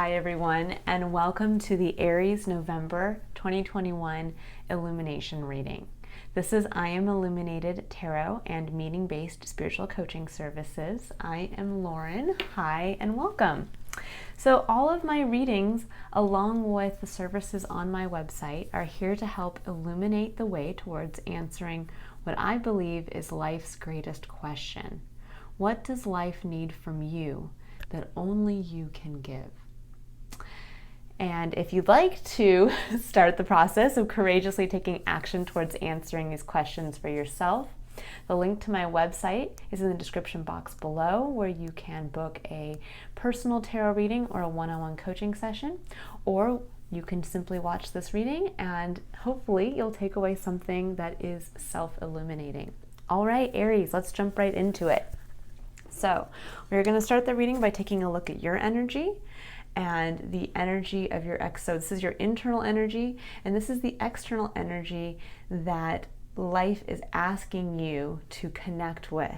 Hi everyone, and welcome to the Aries November 2021 Illumination reading. This is I Am Illuminated Tarot and Meaning-Based Spiritual Coaching Services. I am Lauren. Hi and welcome. So all of my readings, along with the services on my website, are here to help illuminate the way towards answering what I believe is life's greatest question. What does life need from you that only you can give? And if you'd like to start the process of courageously taking action towards answering these questions for yourself, the link to my website is in the description box below, where you can book a personal tarot reading or a one-on-one coaching session, or you can simply watch this reading and hopefully you'll take away something that is self-illuminating. All right, Aries, let's jump right into it. So we're going to start the reading by taking a look at your energy and the energy of your So this is your internal energy, and this is the external energy that life is asking you to connect with,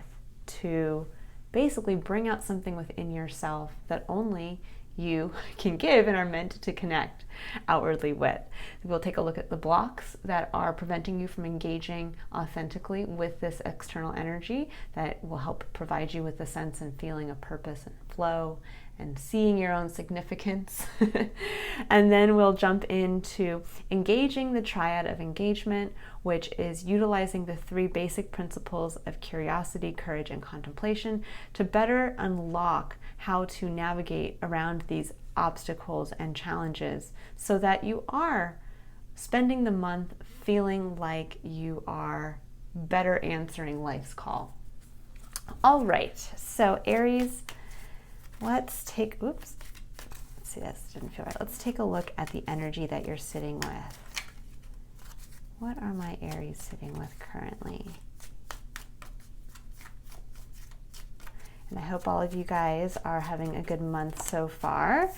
to basically bring out something within yourself that only you can give and are meant to connect outwardly with. We'll take a look at the blocks that are preventing you from engaging authentically with this external energy that will help provide you with a sense and feeling of purpose and flow and seeing your own significance. And then we'll jump into engaging the Triad of Engagement, which is utilizing the three basic principles of curiosity, courage, and contemplation to better unlock how to navigate around these obstacles and challenges so that you are spending the month feeling like you are better answering life's call. All right, so Aries, let's take a look at the energy that you're sitting with. What are my Aries sitting with currently? And I hope all of you guys are having a good month so far.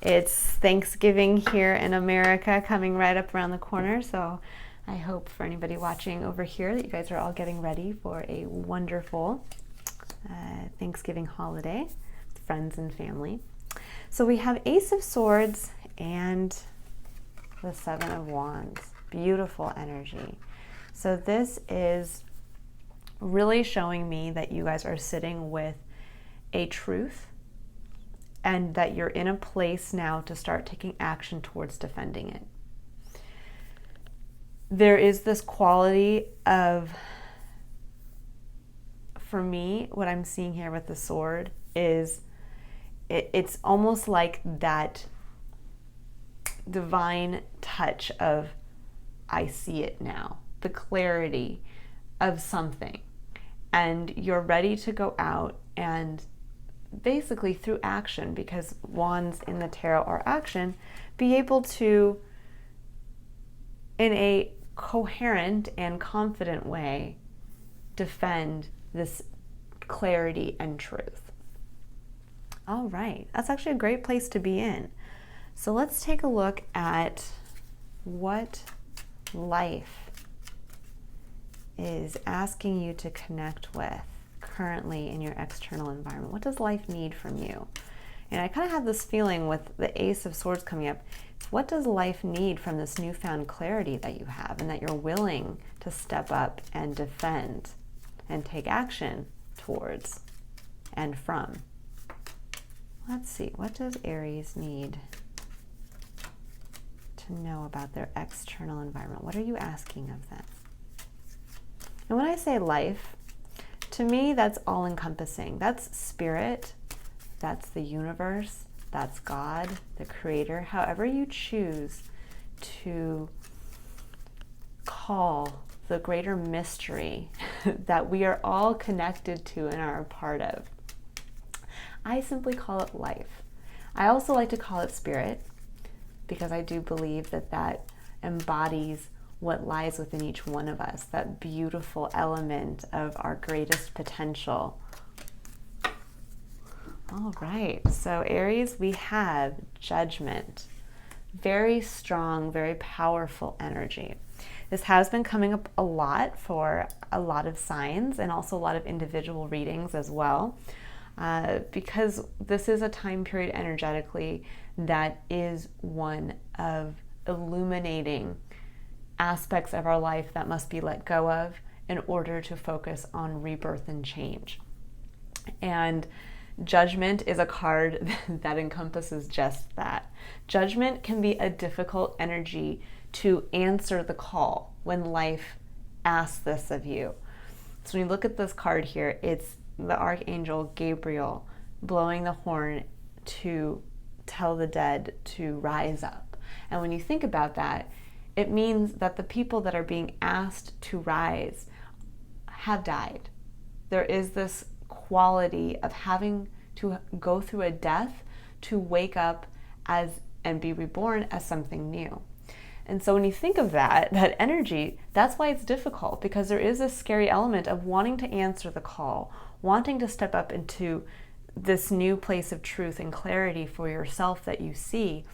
It's Thanksgiving here in America coming right up around the corner, so I hope for anybody watching over here that you guys are all getting ready for a wonderful Thanksgiving holiday with friends and family. So we have Ace of Swords and the Seven of Wands. Beautiful energy. So this is really showing me that you guys are sitting with a truth and that you're in a place now to start taking action towards defending it. There is this quality of, for me, what I'm seeing here with the sword is it's almost like that divine touch of, I see it now, the clarity of something, and you're ready to go out and basically through action, because wands in the tarot are action, be able to, in a coherent and confident way, defend this clarity and truth. All right, that's actually a great place to be in. So let's take a look at what life is asking you to connect with currently in your external environment. What does life need from you? And I kind of have this feeling with the Ace of Swords coming up. It's what does life need from this newfound clarity that you have and that you're willing to step up and defend and take action towards and from. Let's see, what does Aries need to know about their external environment? What are you asking of them? And when I say life, to me, that's all-encompassing. That's spirit, that's the universe, that's God, the creator, however you choose to call the greater mystery that we are all connected to and are a part of. I simply call it life. I also like to call it spirit, because I do believe that that embodies what lies within each one of us, that beautiful element of our greatest potential. All right, so Aries, we have Judgment. Very strong, very powerful energy. This has been coming up a lot for a lot of signs and also a lot of individual readings as well. Because this is a time period energetically that is one of illuminating aspects of our life that must be let go of in order to focus on rebirth and change. And Judgment is a card that encompasses just that. Judgment can be a difficult energy to answer the call when life asks this of you. So when you look at this card here, it's the Archangel Gabriel blowing the horn to tell the dead to rise up. And when you think about that, it means that the people that are being asked to rise have died. There is this quality of having to go through a death to wake up as and be reborn as something new. And so when you think of that energy, that's why it's difficult, because there is this scary element of wanting to answer the call, wanting to step up into this new place of truth and clarity for yourself that you see,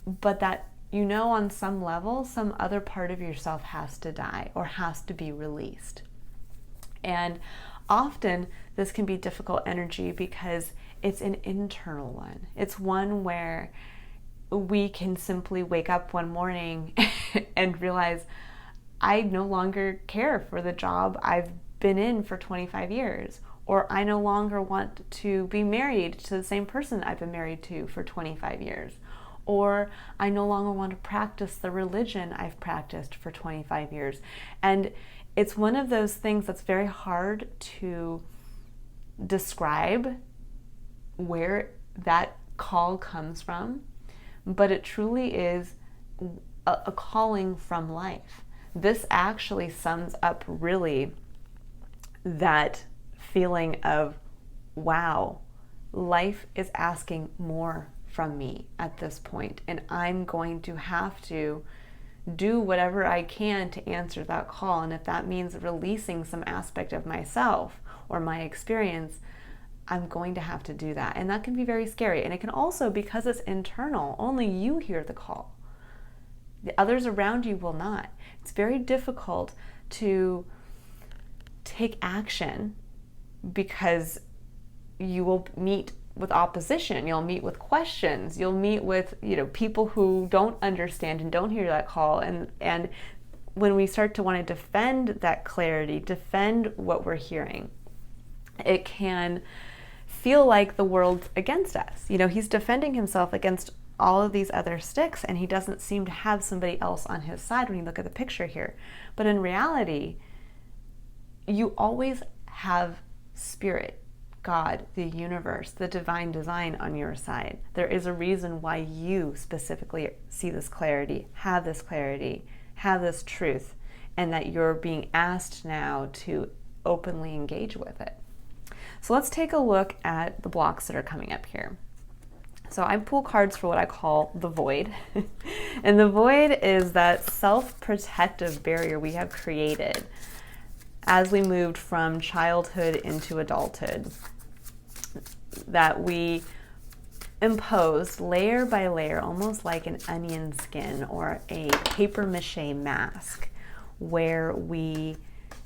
but that you know on some level, some other part of yourself has to die or has to be released. And often this can be difficult energy because it's an internal one. It's one where we can simply wake up one morning and realize, I no longer care for the job I've been in for 25 years, or I no longer want to be married to the same person I've been married to for 25 years, or I no longer want to practice the religion I've practiced for 25 years. And it's one of those things that's very hard to describe where that call comes from, but it truly is a calling from life. This actually sums up really that feeling of, wow, life is asking more from me at this point, and I'm going to have to do whatever I can to answer that call. And if that means releasing some aspect of myself or my experience, I'm going to have to do that. And that can be very scary. And it can also, because it's internal, only you hear the call. The others around you will not. It's very difficult to take action because you will meet with opposition, you'll meet with questions, you'll meet with, people who don't understand and don't hear that call. And when we start to want to defend that clarity, defend what we're hearing, it can feel like the world's against us. He's defending himself against all of these other sticks, and he doesn't seem to have somebody else on his side when you look at the picture here. But in reality, you always have spirit, God, the universe, the divine design on your side. There is a reason why you specifically see this clarity, have this truth, and that you're being asked now to openly engage with it. So let's take a look at the blocks that are coming up here. So I pull cards for what I call the void. And the void is that self-protective barrier we have created as we moved from childhood into adulthood, that we imposed layer by layer, almost like an onion skin or a paper mache mask, where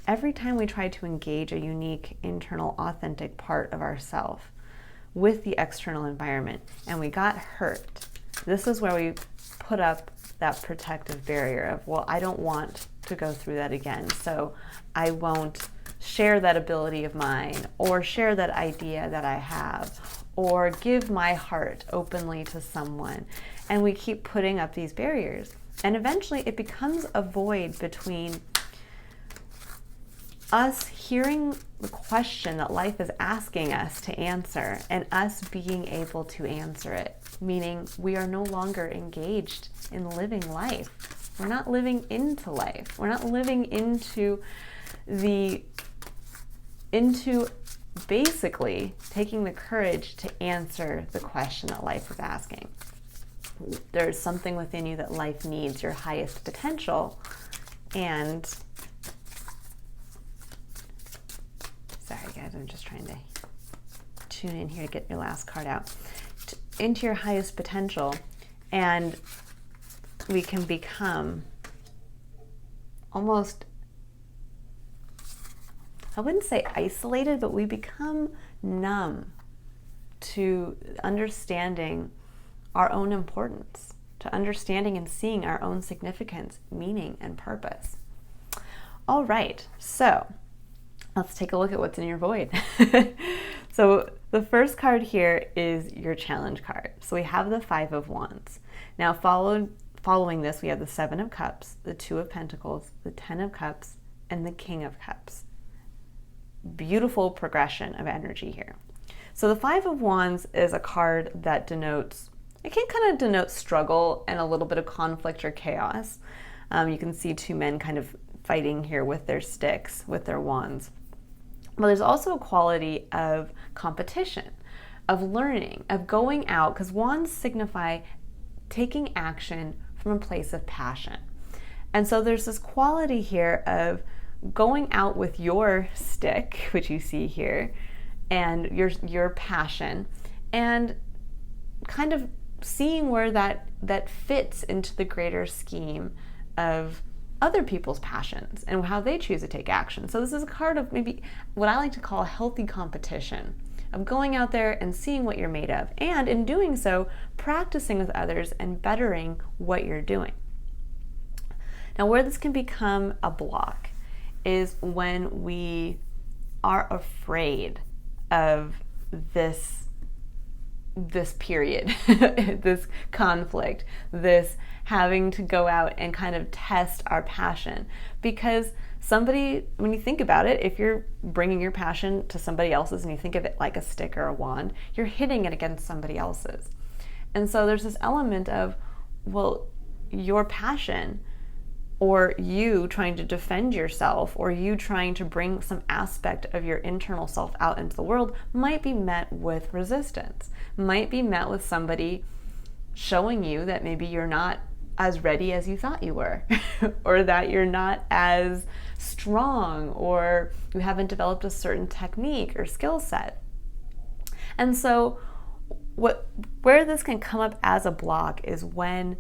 every time we tried to engage a unique, internal, authentic part of ourself with the external environment and we got hurt, this is where we put up that protective barrier of, well, I don't want to go through that again, so I won't share that ability of mine, or share that idea that I have, or give my heart openly to someone. And we keep putting up these barriers. And eventually it becomes a void between us hearing the question that life is asking us to answer and us being able to answer it. Meaning we are no longer engaged in living life. We're not living into life. We're not living into basically taking the courage to answer the question that life is asking. There's something within you that life needs, your highest potential, and sorry guys, I'm just trying to tune in here to get your last card out. Into your highest potential, and we can become almost, I wouldn't say isolated, but we become numb to understanding our own importance, to understanding and seeing our own significance, meaning, and purpose. All right, so let's take a look at what's in your void. So the first card here is your challenge card. So we have the Five of Wands. Now following this, we have the Seven of Cups, the Two of Pentacles, the Ten of Cups, and the King of Cups. Beautiful progression of energy here. So the Five of Wands is a card that denotes, it can kind of denote struggle and a little bit of conflict or chaos. You can see two men kind of fighting here with their sticks, with their wands. But there's also a quality of competition, of learning, of going out, because wands signify taking action from a place of passion. And so there's this quality here of going out with your stick, which you see here, and your passion, and kind of seeing where that fits into the greater scheme of other people's passions and how they choose to take action. So this is a card of maybe what I like to call healthy competition, of going out there and seeing what you're made of, and in doing so, practicing with others and bettering what you're doing. Now, where this can become a block is when we are afraid of this period, this conflict, this having to go out and kind of test our passion. Because somebody, when you think about it, if you're bringing your passion to somebody else's and you think of it like a stick or a wand, you're hitting it against somebody else's. And so there's this element of, well, your passion, or you trying to defend yourself, or you trying to bring some aspect of your internal self out into the world might be met with resistance, might be met with somebody showing you that maybe you're not as ready as you thought you were, or that you're not as strong, or you haven't developed a certain technique or skill set. And so where this can come up as a block is when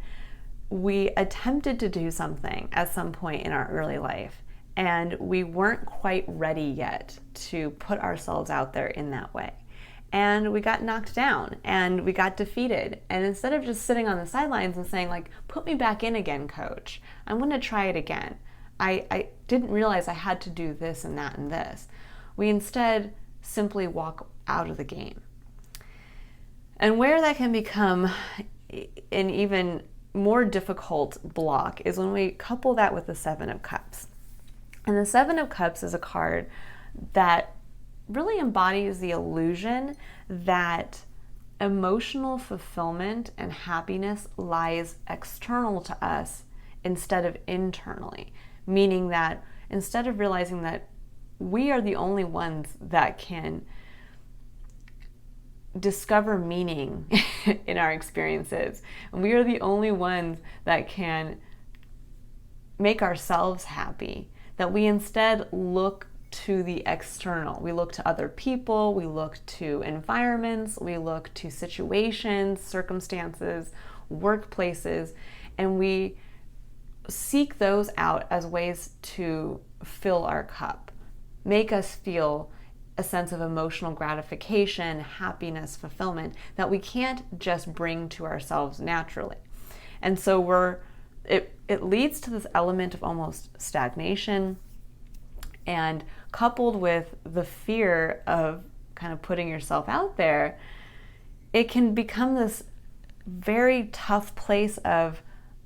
we attempted to do something at some point in our early life and we weren't quite ready yet to put ourselves out there in that way. And we got knocked down and we got defeated. And instead of just sitting on the sidelines and saying, like, put me back in again, coach, I'm going to try it again. I didn't realize I had to do this and that and this. We instead simply walk out of the game. And where that can become an even more difficult block is when we couple that with the Seven of Cups. And the Seven of Cups is a card that really embodies the illusion that emotional fulfillment and happiness lies external to us instead of internally. Meaning that instead of realizing that we are the only ones that can discover meaning in our experiences, and we are the only ones that can make ourselves happy, that we instead look to the external. We look to other people, we look to environments, we look to situations, circumstances, workplaces, and we seek those out as ways to fill our cup, make us feel a sense of emotional gratification, happiness, fulfillment that we can't just bring to ourselves naturally. And so it leads to this element of almost stagnation, and coupled with the fear of kind of putting yourself out there, it can become this very tough place of,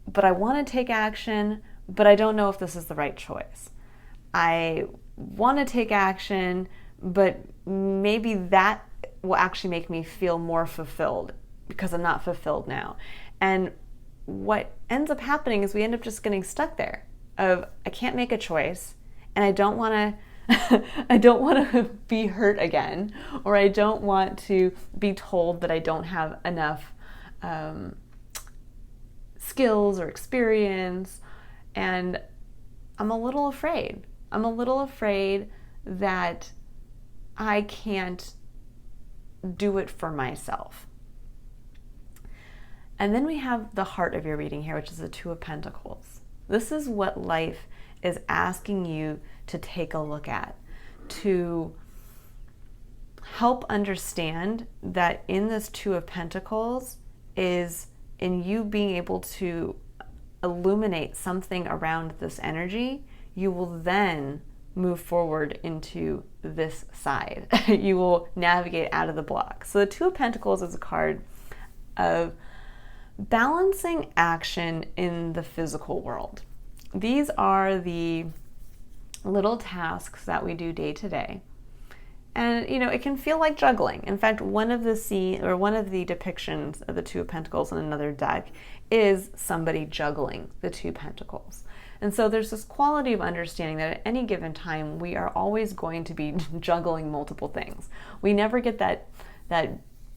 but I want to take action, but I don't know if this is the right choice. I want to take action, but maybe that will actually make me feel more fulfilled because I'm not fulfilled now. And what ends up happening is we end up just getting stuck there of, I can't make a choice, and I don't want to be hurt again, or I don't want to be told that I don't have enough skills or experience, and I'm a little afraid. I'm a little afraid that I can't do it for myself. And then we have the heart of your reading here, which is the Two of Pentacles. This is what life is asking you to take a look at, to help understand that in this Two of Pentacles is in you being able to illuminate something around this energy, you will then move forward into this side. You will navigate out of the block. So the Two of Pentacles is a card of balancing action in the physical world. These are the little tasks that we do day to day. And, you know, it can feel like juggling. In fact, one of the depictions of the Two of Pentacles in another deck is somebody juggling the Two Pentacles. And so there's this quality of understanding that at any given time, we are always going to be juggling multiple things. We never get that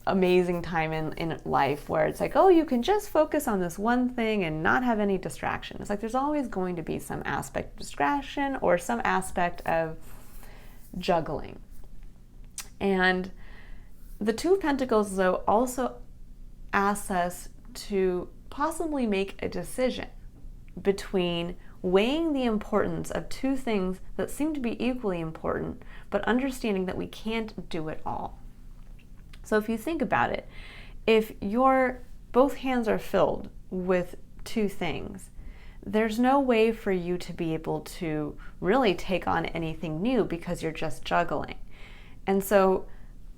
amazing time in life where it's like, oh, you can just focus on this one thing and not have any distraction. It's like there's always going to be some aspect of distraction or some aspect of juggling. And the Two of Pentacles, though, also asks us to possibly make a decision between weighing the importance of two things that seem to be equally important, but understanding that we can't do it all. So if you think about it, if both hands are filled with two things, there's no way for you to be able to really take on anything new because you're just juggling. And so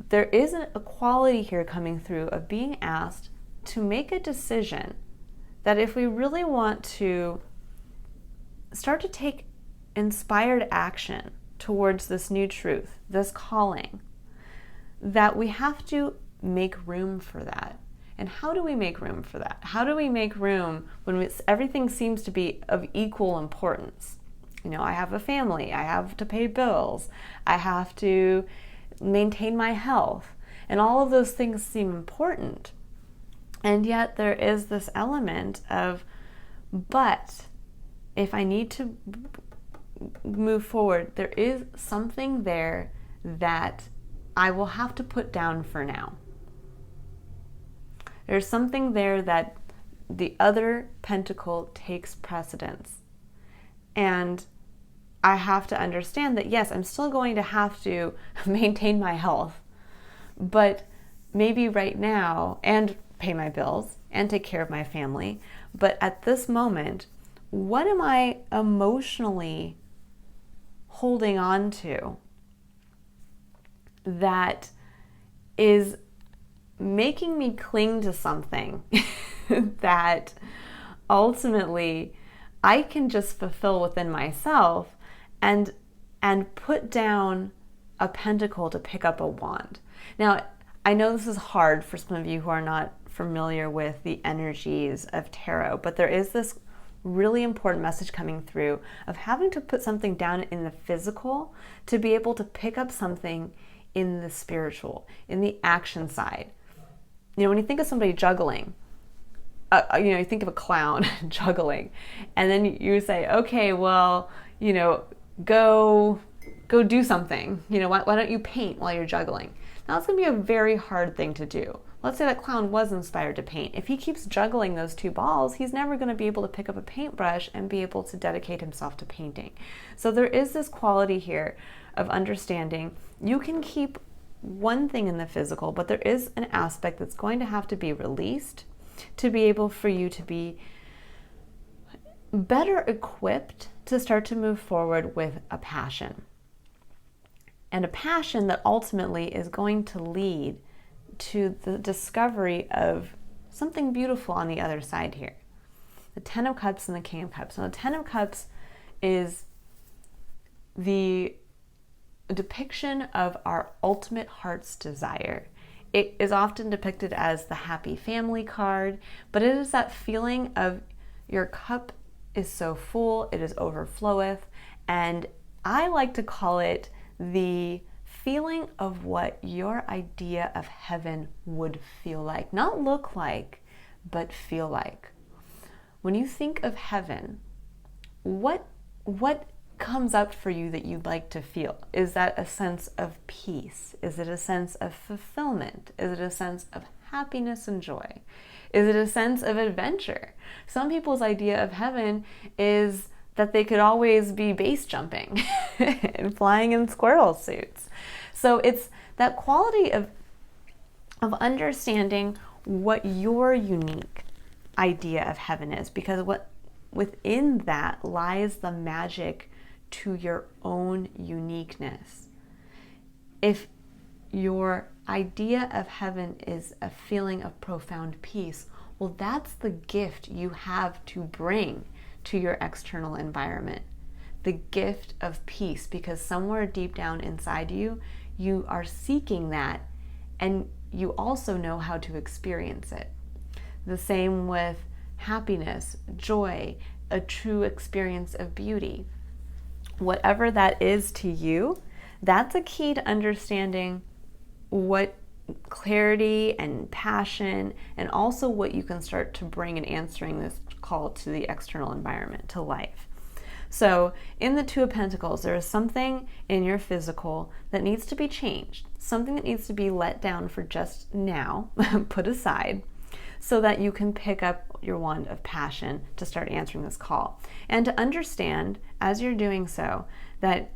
there is a quality here coming through of being asked to make a decision that if we really want to start to take inspired action towards this new truth, this calling, that we have to make room for that. And how do we make room for that? How do we make room when everything seems to be of equal importance? You know, I have a family, I have to pay bills, I have to maintain my health, and all of those things seem important. And yet there is this element of, but if I need to move forward, there is something there that I will have to put down for now. There's something there that the other pentacle takes precedence. And I have to understand that, yes, I'm still going to have to maintain my health, but maybe right now, and pay my bills and take care of my family. But at this moment, what am I emotionally holding on to that is making me cling to something that ultimately I can just fulfill within myself and put down a pentacle to pick up a wand. Now, I know this is hard for some of you who are not familiar with the energies of tarot, but there is this really important message coming through of having to put something down in the physical to be able to pick up something in the spiritual, in the action side. You know, when you think of somebody juggling, you think of a clown juggling, and then you say, okay, well, go do something. Why don't you paint while you're juggling? Now, it's going to be a very hard thing to do. Let's say that clown was inspired to paint. If he keeps juggling those two balls, he's never going to be able to pick up a paintbrush and be able to dedicate himself to painting. So there is this quality here of understanding you can keep one thing in the physical, but there is an aspect that's going to have to be released to be able for you to be better equipped to start to move forward with a passion. And a passion that ultimately is going to lead to the discovery of something beautiful on the other side here. The Ten of Cups and the King of Cups. Now, the Ten of Cups is the depiction of our ultimate heart's desire. It is often depicted as the happy family card, but it is that feeling of your cup is so full, it is overfloweth, and I like to call it the feeling of what your idea of heaven would feel like. Not look like, but feel like. When you think of heaven, what comes up for you that you'd like to feel? Is that a sense of peace? Is it a sense of fulfillment? Is it a sense of happiness and joy? Is it a sense of adventure? Some people's idea of heaven is that they could always be base jumping and flying in squirrel suits. So it's that quality of understanding what your unique idea of heaven is, because within that lies the magic to your own uniqueness. If your idea of heaven is a feeling of profound peace, well, that's the gift you have to bring to your external environment. The gift of peace, because somewhere deep down inside you, you are seeking that, and you also know how to experience it. The same with happiness, joy, a true experience of beauty. Whatever that is to you, that's a key to understanding what clarity and passion, and also what you can start to bring in answering this call to the external environment, to life. So in the Two of Pentacles, there is something in your physical that needs to be changed, something that needs to be let down for just now, put aside, so that you can pick up your wand of passion to start answering this call. And to understand, as you're doing so, that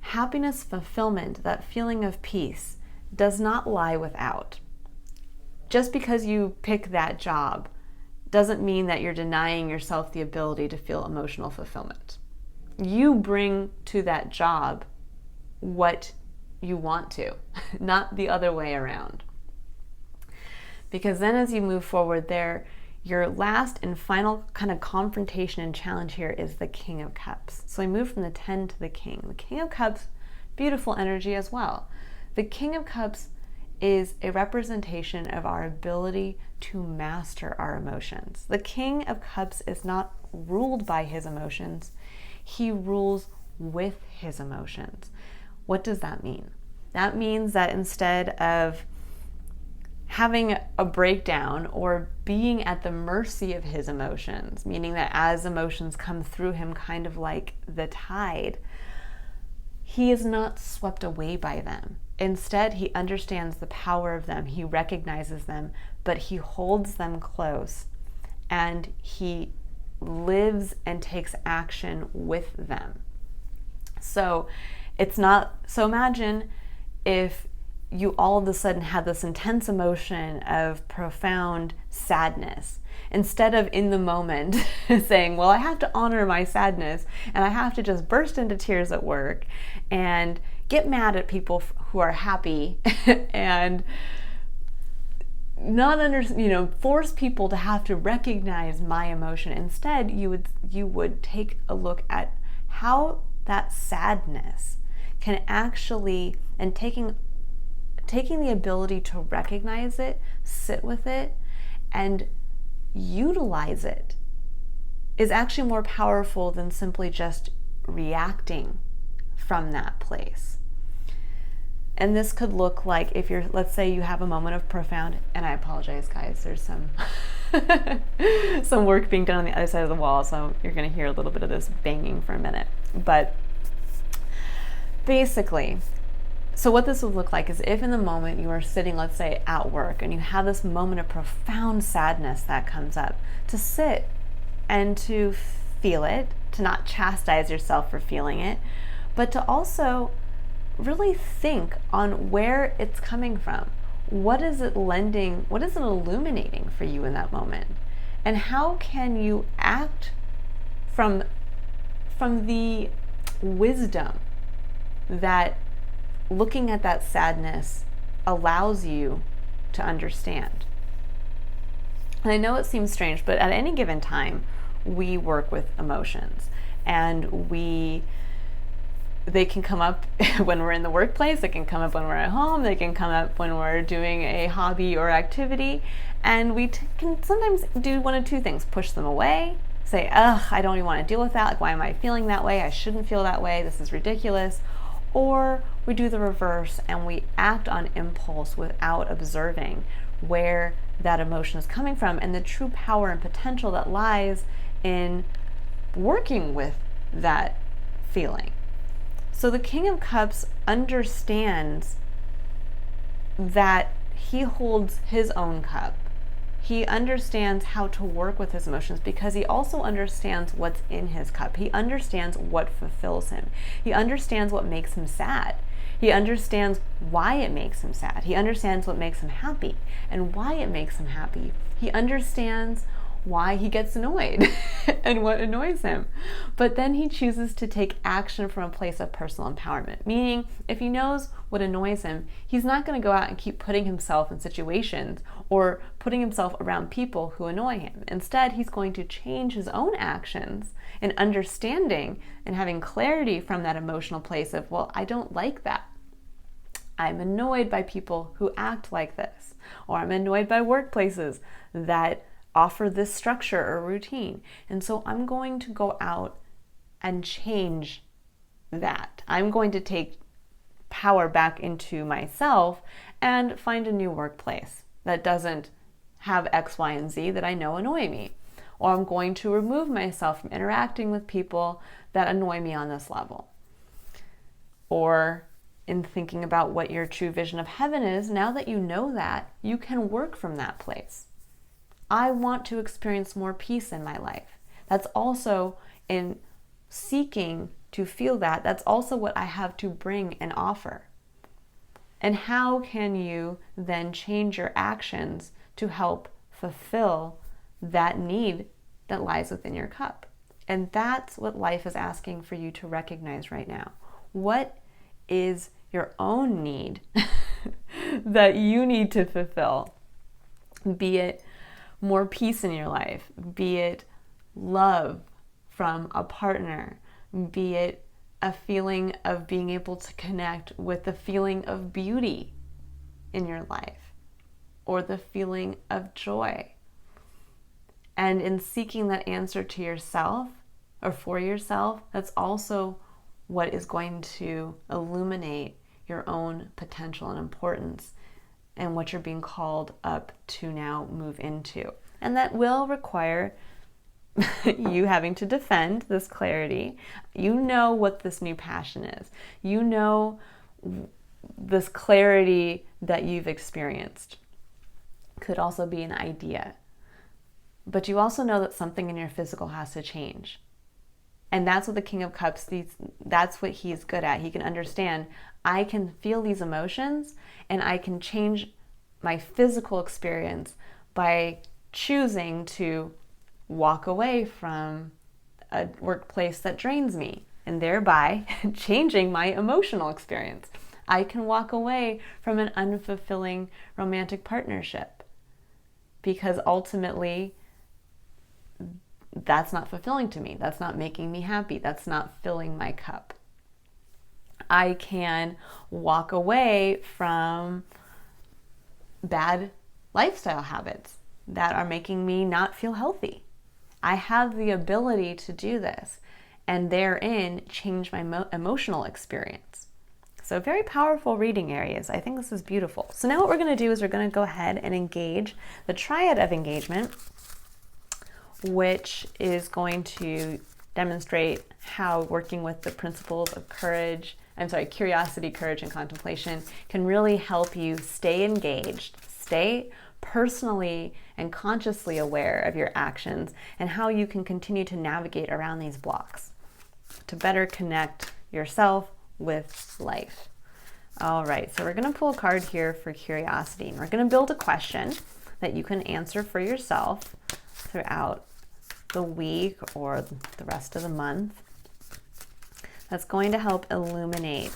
happiness, fulfillment, that feeling of peace, does not lie without. Just because you pick that job doesn't mean that you're denying yourself the ability to feel emotional fulfillment. You bring to that job what you want to, not the other way around. Because then as you move forward there, your last and final kind of confrontation and challenge here is the King of Cups. So I move from the 10 to the King. The King of Cups, beautiful energy as well. The King of Cups is a representation of our ability to master our emotions. The King of Cups is not ruled by his emotions. He rules with his emotions. What does that mean? That means that instead of having a breakdown or being at the mercy of his emotions, meaning that as emotions come through him kind of like the tide, he is not swept away by them. Instead, he understands the power of them, he recognizes them, but he holds them close, and he lives and takes action with them. So imagine if you all of a sudden had this intense emotion of profound sadness. Instead of in the moment saying, well, I have to honor my sadness and I have to just burst into tears at work and get mad at people who are happy and not force people to have to recognize my emotion. Instead, you would take a look at how that sadness can actually, and taking the ability to recognize it, sit with it, and utilize it is actually more powerful than simply just reacting from that place. And this could look like if let's say you have a moment of profound, and I apologize guys, there's some some work being done on the other side of the wall, so you're going to hear a little bit of this banging for a minute. But basically, so what this would look like is if in the moment you are sitting, let's say at work, and you have this moment of profound sadness that comes up, to sit and to feel it, to not chastise yourself for feeling it, but to also really think on where it's coming from. What is it illuminating for you in that moment? And how can you act from the wisdom that looking at that sadness allows you to understand? And I know it seems strange, but at any given time, we work with emotions, and they can come up when we're in the workplace, they can come up when we're at home, they can come up when we're doing a hobby or activity, and we can sometimes do one of two things: push them away, say, ugh, I don't even want to deal with that, like, why am I feeling that way? I shouldn't feel that way, this is ridiculous. Or we do the reverse and we act on impulse without observing where that emotion is coming from and the true power and potential that lies in working with that feeling. So the King of Cups understands that he holds his own cup. He understands how to work with his emotions because he also understands what's in his cup. He understands what fulfills him. He understands what makes him sad. He understands why it makes him sad. He understands what makes him happy and why it makes him happy. He understands why he gets annoyed and what annoys him. But then he chooses to take action from a place of personal empowerment, meaning if he knows what annoys him, he's not going to go out and keep putting himself in situations or putting himself around people who annoy him. Instead, he's going to change his own actions and understanding and having clarity from that emotional place of, well, I don't like that. I'm annoyed by people who act like this, or I'm annoyed by workplaces that offer this structure or routine. And so I'm going to go out and change that. I'm going to take power back into myself and find a new workplace that doesn't have X, Y, and Z that I know annoy me. Or I'm going to remove myself from interacting with people that annoy me on this level. Or in thinking about what your true vision of heaven is, now that you know that, you can work from that place. I want to experience more peace in my life. That's also in seeking to feel that. That's also what I have to bring and offer. And how can you then change your actions to help fulfill that need that lies within your cup? And that's what life is asking for you to recognize right now. What is your own need that you need to fulfill? Be it more peace in your life, be it love from a partner, be it a feeling of being able to connect with the feeling of beauty in your life, or the feeling of joy. And in seeking that answer to yourself or for yourself, that's also what is going to illuminate your own potential and importance and what you're being called up to now move into. And that will require you having to defend this clarity. You know what this new passion is. You know this clarity that you've experienced. Could also be an idea. But you also know that something in your physical has to change. And that's what the King of Cups, that's what he's good at. He can understand, I can feel these emotions and I can change my physical experience by choosing to walk away from a workplace that drains me and thereby changing my emotional experience. I can walk away from an unfulfilling romantic partnership because ultimately that's not fulfilling to me. That's not making me happy. That's not filling my cup. I can walk away from bad lifestyle habits that are making me not feel healthy. I have the ability to do this and therein change my emotional experience. So very powerful reading, Aries. I think this is beautiful. So now what we're going to do is we're going to go ahead and engage the Triad of Engagement, which is going to demonstrate how working with the principles of curiosity, courage, and contemplation can really help you stay engaged, stay personally and consciously aware of your actions and how you can continue to navigate around these blocks to better connect yourself with life. All right, so we're going to pull a card here for curiosity. And we're going to build a question that you can answer for yourself throughout the week or the rest of the month. That's going to help illuminate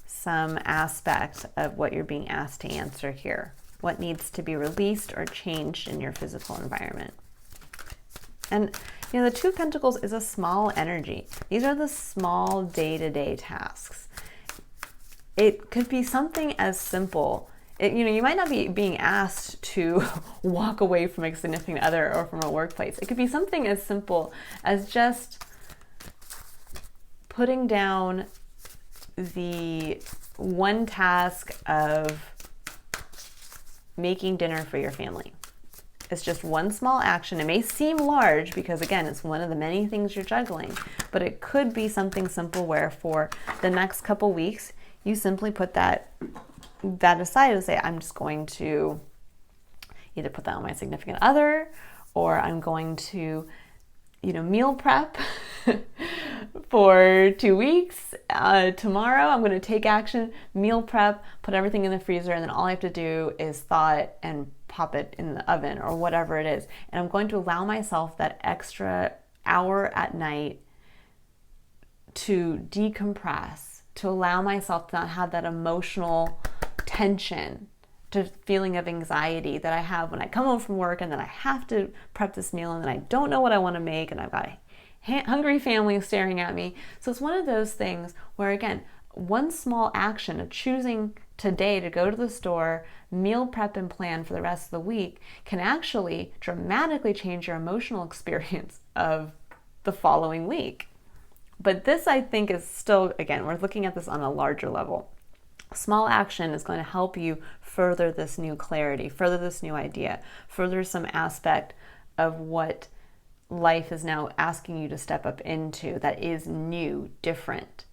some aspect of what you're being asked to answer here. What needs to be released or changed in your physical environment. And the Two of Pentacles is a small energy. These are the small day-to-day tasks. It could be something as simple. You might not be being asked to walk away from a significant other or from a workplace. It could be something as simple as just putting down the one task of making dinner for your family. It's just one small action. It may seem large because, again, it's one of the many things you're juggling, but it could be something simple where for the next couple weeks, you simply put that aside and say, I'm just going to, either put that on my significant other, or I'm going to, meal prep for 2 weeks. Tomorrow I'm going to take action, meal prep, put everything in the freezer, and then all I have to do is thaw it and pop it in the oven or whatever it is. And I'm going to allow myself that extra hour at night to decompress, to allow myself to not have that emotional tension, to feeling of anxiety that I have when I come home from work and then I have to prep this meal and then I don't know what I want to make and I've got a hungry family staring at me. So it's one of those things where, again, one small action of choosing today to go to the store, meal prep and plan for the rest of the week can actually dramatically change your emotional experience of the following week. But this, I think, is still, again, we're looking at this on a larger level. Small action is going to help you further this new clarity, further this new idea, further some aspect of what life is now asking you to step up into that is new, different,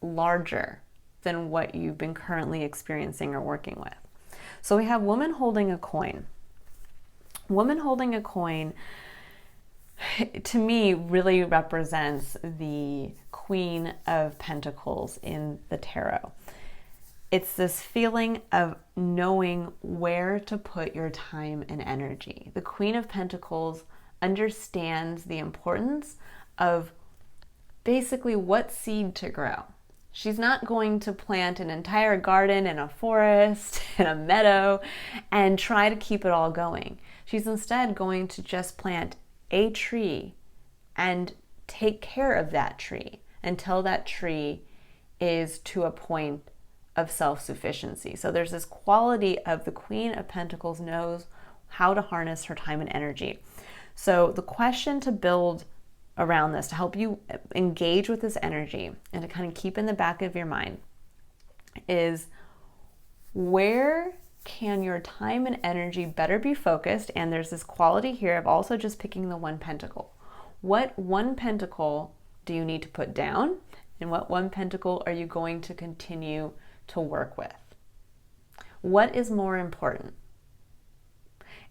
larger than what you've been currently experiencing or working with. So we have woman holding a coin. Woman holding a coin, to me, really represents the Queen of Pentacles in the tarot. It's this feeling of knowing where to put your time and energy. The Queen of Pentacles understands the importance of basically what seed to grow. She's not going to plant an entire garden and a forest and a meadow and try to keep it all going. She's instead going to just plant a tree and take care of that tree until that tree is to a point of self-sufficiency. So there's this quality of the Queen of Pentacles knows how to harness her time and energy. So the question to build around this, to help you engage with this energy and to kind of keep in the back of your mind, is where can your time and energy better be focused? And there's this quality here of also just picking the one pentacle. What one pentacle do you need to put down? And what one pentacle are you going to continue to work with? What is more important?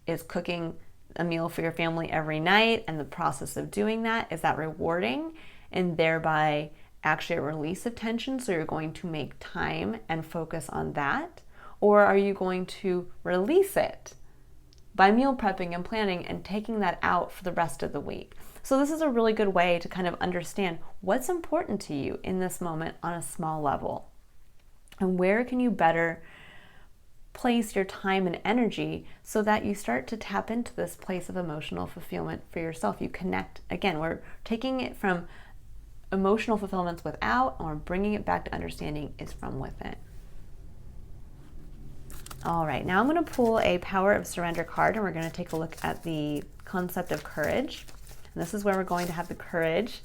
Is cooking a meal for your family every night and the process of doing that, is that rewarding and thereby actually a release of tension, so you're going to make time and focus on that? Or are you going to release it by meal prepping and planning and taking that out for the rest of the week? So this is a really good way to kind of understand what's important to you in this moment on a small level. And where can you better place your time and energy so that you start to tap into this place of emotional fulfillment for yourself. You connect. Again, we're taking it from emotional fulfillments without, and we're bringing it back to understanding is from within. All right, now I'm going to pull a Power of Surrender card, and we're going to take a look at the concept of courage. And this is where we're going to have the courage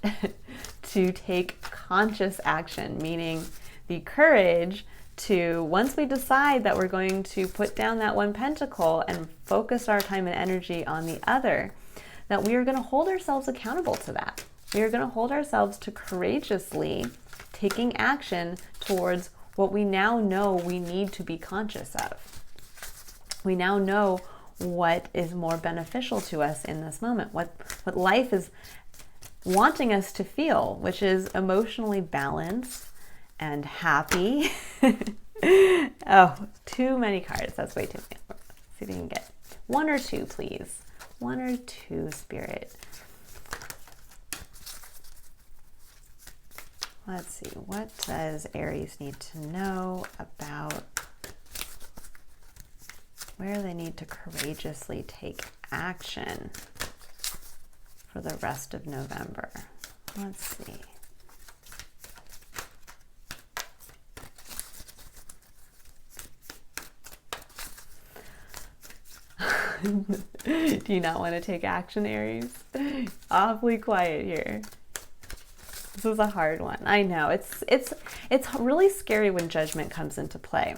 to take conscious action, meaning the courage to, once we decide that we're going to put down that one pentacle and focus our time and energy on the other, that we are going to hold ourselves accountable to that. We are going to hold ourselves to courageously taking action towards what we now know we need to be conscious of. We now know what is more beneficial to us in this moment, what life is wanting us to feel, which is emotionally balanced and happy. Oh, too many cards. That's way too many. Let's see if we can get one or two, please. One or two, Spirit. Let's see. What does Aries need to know about where they need to courageously take action for the rest of November? Let's see. Do you not want to take action, Aries? Awfully quiet here. This is a hard one. I know. It's really scary when judgment comes into play.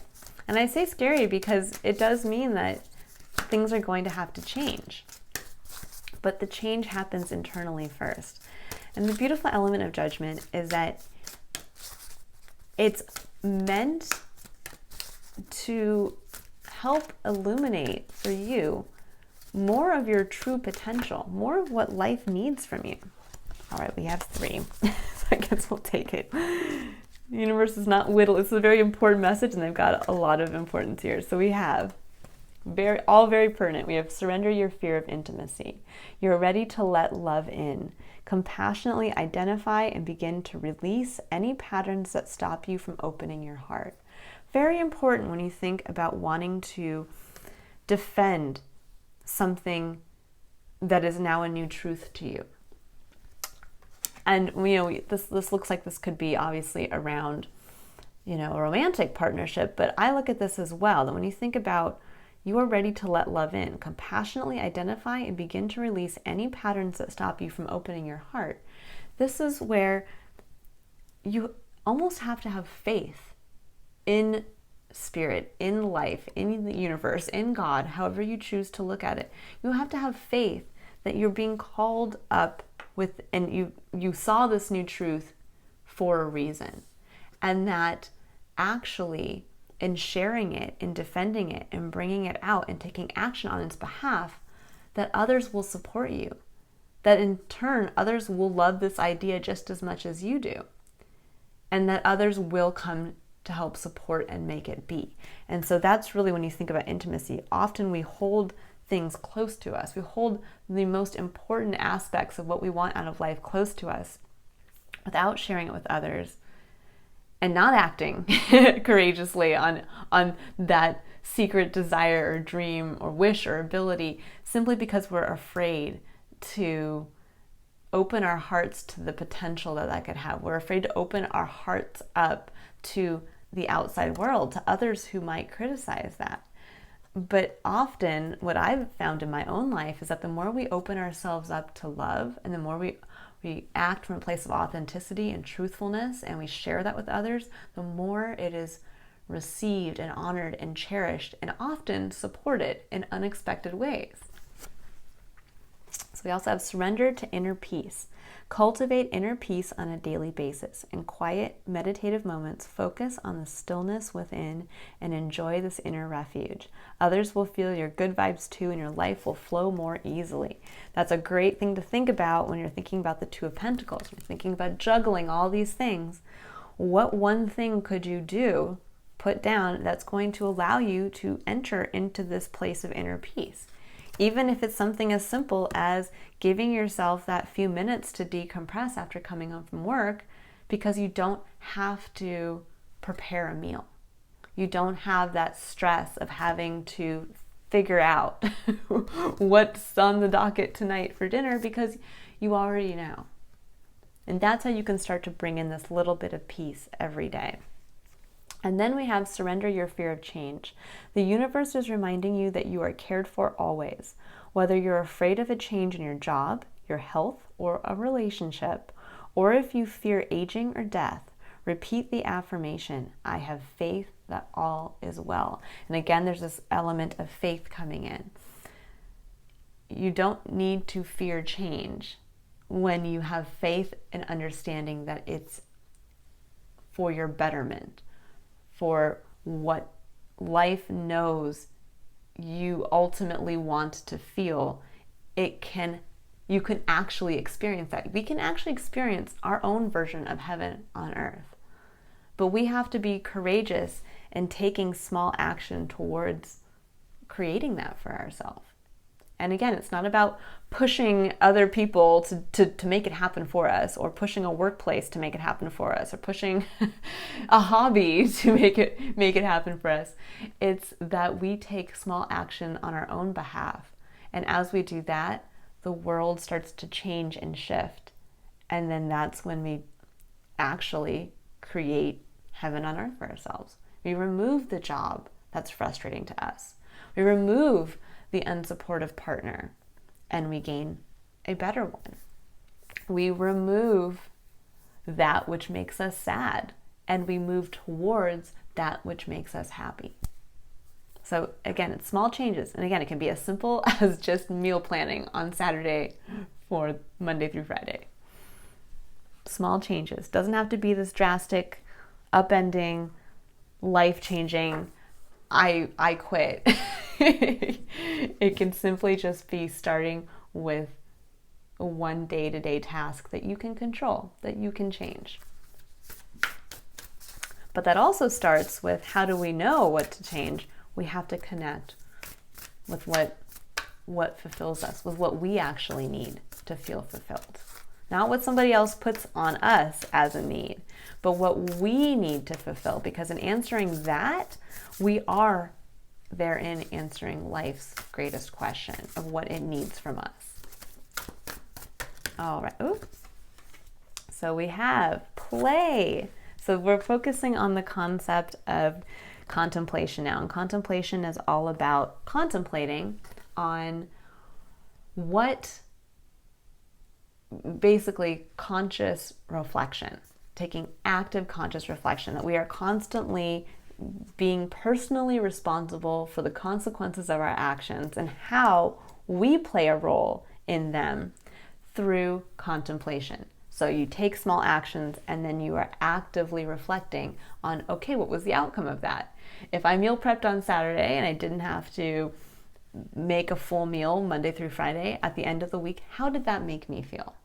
And I say scary because it does mean that things are going to have to change. But the change happens internally first. And the beautiful element of judgment is that it's meant to help illuminate for you more of your true potential, more of what life needs from you. All right, we have 3, so I guess we'll take it. The universe is not whittle. It's a very important message, and they've got a lot of importance here. So we have all very pertinent. We have surrender your fear of intimacy. You're ready to let love in. Compassionately identify and begin to release any patterns that stop you from opening your heart. Very important when you think about wanting to defend something that is now a new truth to you. And, this looks like this could be obviously around, a romantic partnership, but I look at this as well, that when you think about you are ready to let love in, compassionately identify and begin to release any patterns that stop you from opening your heart. This is where you almost have to have faith in spirit, in life, in the universe, in God, however you choose to look at it. You have to have faith that you're being called up with, and you saw this new truth for a reason. And that actually in sharing it, in defending it, and bringing it out and taking action on its behalf, that others will support you. That in turn, others will love this idea just as much as you do. And that others will come to help support and make it be. And so that's really when you think about intimacy. Often we hold things close to us. We hold the most important aspects of what we want out of life close to us without sharing it with others and not acting courageously on that secret desire or dream or wish or ability, simply because we're afraid to open our hearts to the potential that could have. We're afraid to open our hearts up to the outside world, to others who might criticize that. But often what I've found in my own life is that the more we open ourselves up to love, and the more we act from a place of authenticity and truthfulness, and we share that with others, the more it is received and honored and cherished, and often supported in unexpected ways. So we also have surrender to inner peace. Cultivate inner peace on a daily basis. In quiet, meditative moments, focus on the stillness within and enjoy this inner refuge. Others will feel your good vibes too, and your life will flow more easily. That's a great thing to think about when you're thinking about the Two of Pentacles. When you're thinking about juggling all these things. What one thing could you do, put down, that's going to allow you to enter into this place of inner peace? Even if it's something as simple as giving yourself that few minutes to decompress after coming home from work, because you don't have to prepare a meal. You don't have that stress of having to figure out what's on the docket tonight for dinner, because you already know. And that's how you can start to bring in this little bit of peace every day. And then we have surrender your fear of change. The universe is reminding you that you are cared for always. Whether you're afraid of a change in your job, your health, or a relationship, or if you fear aging or death, repeat the affirmation, I have faith that all is well. And again, there's this element of faith coming in. You don't need to fear change when you have faith and understanding that it's for your betterment, for what life knows you ultimately want to feel. You can actually experience that. We can actually experience our own version of heaven on earth. But we have to be courageous in taking small action towards creating that for ourselves. And again, it's not about pushing other people to make it happen for us, or pushing a workplace to make it happen for us, or pushing a hobby to make it happen for us. It's that we take small action on our own behalf. And as we do that, the world starts to change and shift. And then that's when we actually create heaven on earth for ourselves. We remove the job that's frustrating to us. We remove the unsupportive partner, and we gain a better one. We remove that which makes us sad, and we move towards that which makes us happy. So again, it's small changes. And again, it can be as simple as just meal planning on Saturday for Monday through Friday. Small changes. Doesn't have to be this drastic, upending, life-changing, I quit. It can simply just be starting with one day-to-day task that you can control, that you can change. But that also starts with, how do we know what to change? We have to connect with what fulfills us, with what we actually need to feel fulfilled. Not what somebody else puts on us as a need, but what we need to fulfill. Because in answering that, we are therein answering life's greatest question of what it needs from us. All right. Ooh. So we have play. So we're focusing on the concept of contemplation now. And contemplation is all about contemplating on what, basically, conscious reflection, taking active conscious reflection, that we are constantly being personally responsible for the consequences of our actions and how we play a role in them through contemplation. So you take small actions and then you are actively reflecting on, okay, what was the outcome of that? If I meal prepped on Saturday and I didn't have to make a full meal Monday through Friday, at the end of the week, how did that make me feel?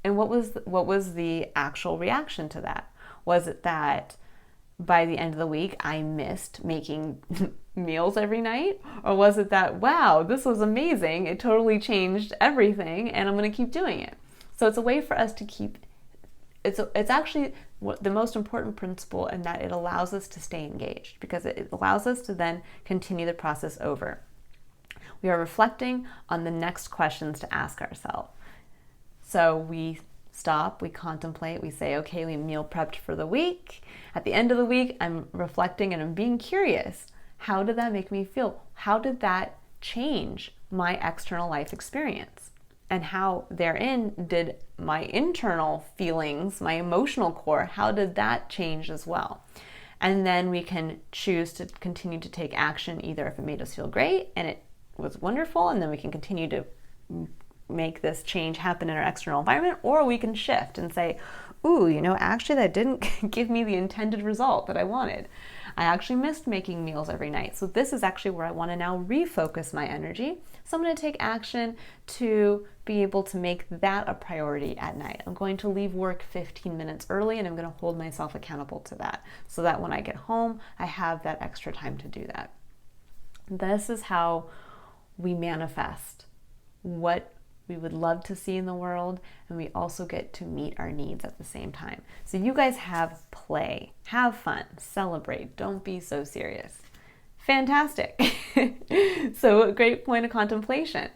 And what was the actual reaction to that? Was it that by the end of the week I missed making meals every night? Or was it that, wow, this was amazing, it totally changed everything and I'm going to keep doing it? So it's a way for us to keep, it's actually the most important principle, in that it allows us to stay engaged, because it allows us to then continue the process over. We are reflecting on the next questions to ask ourselves. So we stop, we contemplate, we say, okay, we meal prepped for the week. At the end of the week, I'm reflecting and I'm being curious. How did that make me feel? How did that change my external life experience? And how therein did my internal feelings, my emotional core, how did that change as well? And then we can choose to continue to take action, either if it made us feel great and it was wonderful, and then we can continue to make this change happen in our external environment, or we can shift and say, ooh, actually that didn't give me the intended result that I wanted. I actually missed making meals every night. So this is actually where I want to now refocus my energy. So I'm going to take action to be able to make that a priority at night. I'm going to leave work 15 minutes early, and I'm going to hold myself accountable to that, so that when I get home, I have that extra time to do that. This is how we manifest what we would love to see in the world, and we also get to meet our needs at the same time. So you guys have play, have fun, celebrate, don't be so serious. Fantastic. So a great point of contemplation.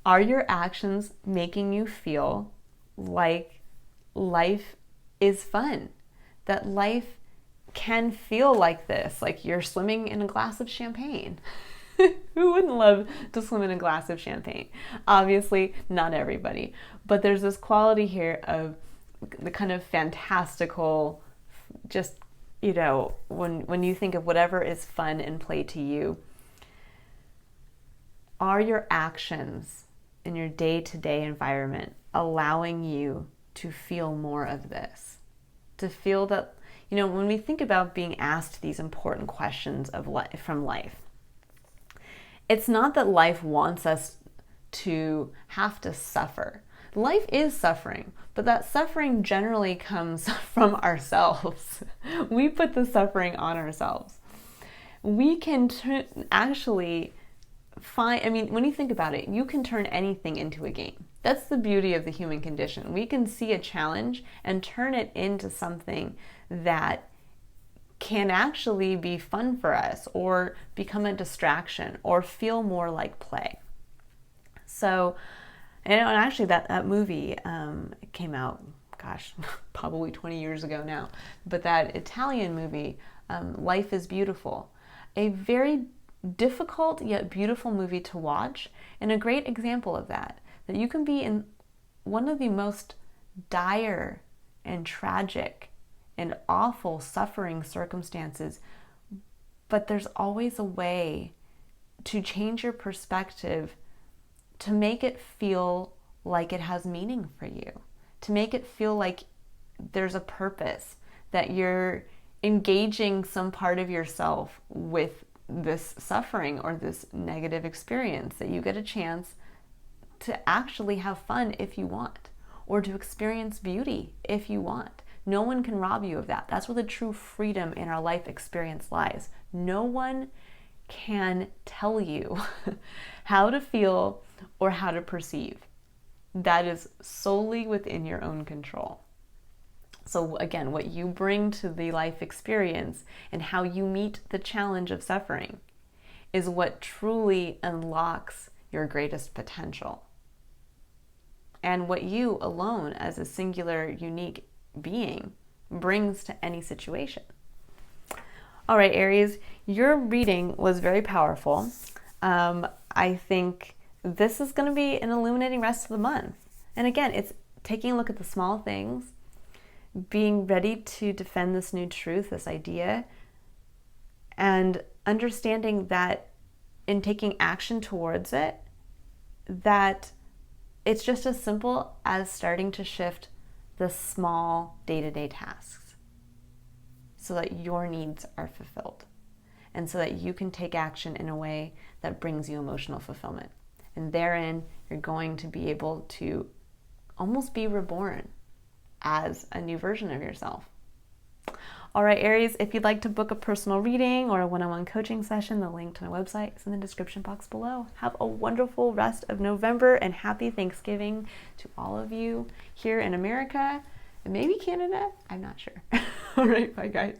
Are your actions making you feel like life is fun? That life can feel like this, like you're swimming in a glass of champagne. Who wouldn't love to swim in a glass of champagne? Obviously, not everybody. But there's this quality here of the kind of fantastical, just, when you think of whatever is fun and play to you, are your actions in your day-to-day environment allowing you to feel more of this? To feel that, when we think about being asked these important questions of from life, it's not that life wants us to have to suffer. Life is suffering, but that suffering generally comes from ourselves. We put the suffering on ourselves. We can actually when you think about it, you can turn anything into a game. That's the beauty of the human condition. We can see a challenge and turn it into something that can actually be fun for us, or become a distraction, or feel more like play. So, and actually that movie came out, probably 20 years ago now, but that Italian movie, Life is Beautiful, a very difficult yet beautiful movie to watch, and a great example of that you can be in one of the most dire and tragic and awful suffering circumstances, but there's always a way to change your perspective, to make it feel like it has meaning for you, to make it feel like there's a purpose, that you're engaging some part of yourself with this suffering or this negative experience, that you get a chance to actually have fun if you want, or to experience beauty if you want. No one can rob you of that. That's where the true freedom in our life experience lies. No one can tell you how to feel or how to perceive. That is solely within your own control. So again, what you bring to the life experience and how you meet the challenge of suffering is what truly unlocks your greatest potential. And what you alone, as a singular, unique being, brings to any situation. All right, Aries, your reading was very powerful. I think this is going to be an illuminating rest of the month. And again, it's taking a look at the small things, being ready to defend this new truth, this idea, and understanding that in taking action towards it, that it's just as simple as starting to shift the small day-to-day tasks so that your needs are fulfilled and so that you can take action in a way that brings you emotional fulfillment. And therein, you're going to be able to almost be reborn as a new version of yourself. All right, Aries, if you'd like to book a personal reading or a one-on-one coaching session, the link to my website is in the description box below. Have a wonderful rest of November and happy Thanksgiving to all of you here in America and maybe Canada. I'm not sure. All right, bye guys.